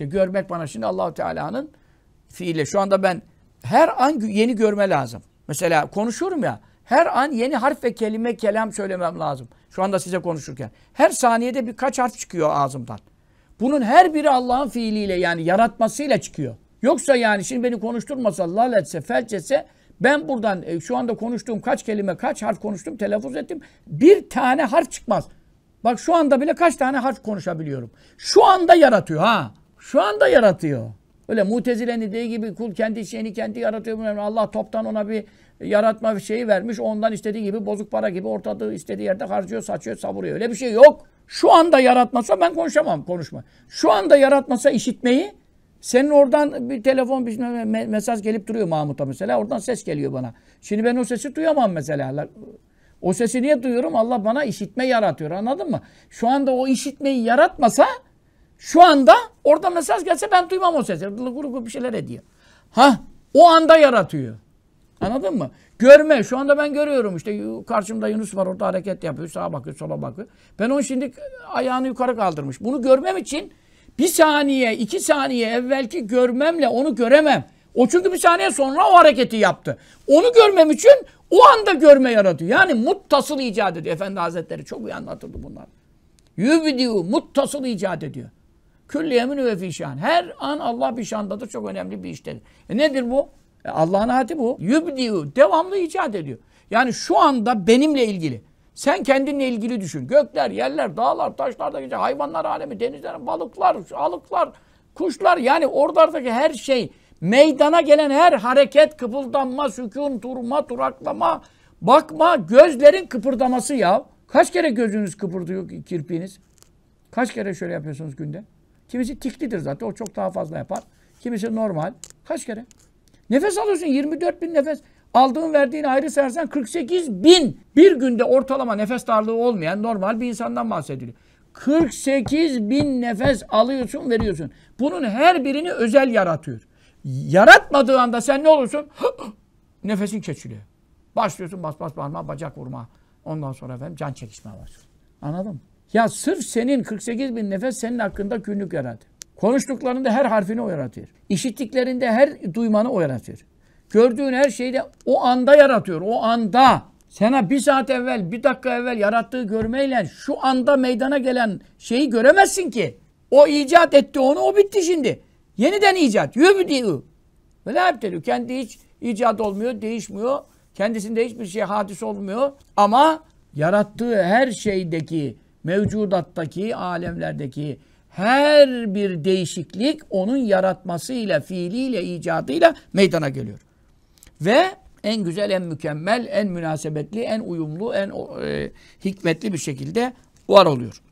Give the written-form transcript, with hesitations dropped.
İşte görmek bana şimdi Allah-u Teala'nın fiili. Şu anda ben her an yeni görme lazım. Mesela konuşuyorum ya, her an yeni harf ve kelime, kelam söylemem lazım. Şu anda size konuşurken. Her saniyede birkaç harf çıkıyor ağzımdan. Bunun her biri Allah'ın fiiliyle, yani yaratmasıyla çıkıyor. Yoksa yani şimdi beni konuşturmasa, lal etse, felç etse, ben buradan şu anda konuştuğum kaç kelime, kaç harf konuştum, telaffuz ettim. Bir tane harf çıkmaz. Bak şu anda bile kaç tane harf konuşabiliyorum. Şu anda yaratıyor ha. Şu anda yaratıyor. Öyle Mutezile'nin dediği gibi kul kendi şeyini kendi yaratıyor. Allah toptan ona bir yaratma şeyi vermiş. Ondan istediği gibi bozuk para gibi ortalığı istediği yerde harcıyor, saçıyor, savuruyor. Öyle bir şey yok. Şu anda yaratmasa ben konuşma. Şu anda yaratmasa işitmeyi, senin oradan bir telefon, bir mesaj gelip duruyor Mahmut'a mesela. Oradan ses geliyor bana. Şimdi ben o sesi duyamam mesela. O sesi niye duyuyorum? Allah bana işitme yaratıyor. Anladın mı? Şu anda o işitmeyi yaratmasa, şu anda orada mesaj gelse ben duymam o sesi. Guru bir şeyler ediyor. O anda yaratıyor. Anladın mı? Görme. Şu anda ben görüyorum. İşte karşımda Yunus var. Orada hareket yapıyor. Sağa bakıyor, sola bakıyor. Ben onu şimdi ayağını yukarı kaldırmış. Bunu görmem için 1 saniye, 2 saniye evvelki görmemle onu göremem. O çünkü 1 saniye sonra o hareketi yaptı. Onu görmem için o anda görme yaratıyor. Yani muttasıl icat ediyor. Efendi Hazretleri çok iyi anlatırdı bunlar. Yübdiu, muttasıl icat ediyor. Külli yemin ve fişan. Her an Allah bir şandadır. Çok önemli bir iştedir. Nedir bu? Allah'ın hati bu. Yübdiu, devamlı icat ediyor. Yani şu anda benimle ilgili. Sen kendinle ilgili düşün. Gökler, yerler, dağlar, taşlar da geçer. Hayvanlar alemi, denizler, balıklar, alıklar, kuşlar. Yani oralardaki her şey, meydana gelen her hareket, kıpıldanma, sükun, durma, duraklama, bakma, gözlerin kıpırdaması ya. Kaç kere gözünüz kıpırdıyor, kirpiğiniz? Kaç kere şöyle yapıyorsunuz günde? Kimisi tiklidir zaten, o çok daha fazla yapar. Kimisi normal. Kaç kere? Nefes alıyorsun, 24.000 nefes. Aldığın verdiğin ayrı sayarsan 48.000. Bir günde ortalama nefes darlığı olmayan normal bir insandan bahsediliyor. 48.000 nefes alıyorsun, veriyorsun. Bunun her birini özel yaratıyor. Yaratmadığı anda sen ne olursun? Nefesin kesiliyor. Başlıyorsun bas parmağı, bacak vurma. Ondan sonra efendim can çekişmeye başlıyor. Anladın mı? Ya sırf senin 48.000 nefes senin hakkında günlük yaratıyor. Konuştuklarında her harfini o yaratıyor. İşittiklerinde her duymanı o yaratıyor. Gördüğün her şeyi de o anda yaratıyor. O anda. Sana 1 saat evvel, 1 dakika evvel yarattığı görmeyle şu anda meydana gelen şeyi göremezsin ki. O icat etti onu, o bitti şimdi. Yeniden icat. Yübdi'u. Ve la yebtedü. Kendi hiç icat olmuyor, değişmiyor. Kendisinde hiçbir şey hadis olmuyor. Ama yarattığı her şeydeki, mevcudattaki, alemlerdeki her bir değişiklik onun yaratmasıyla, fiiliyle, icadıyla meydana geliyor. Ve en güzel, en mükemmel, en münasebetli, en uyumlu, en hikmetli bir şekilde var oluyor.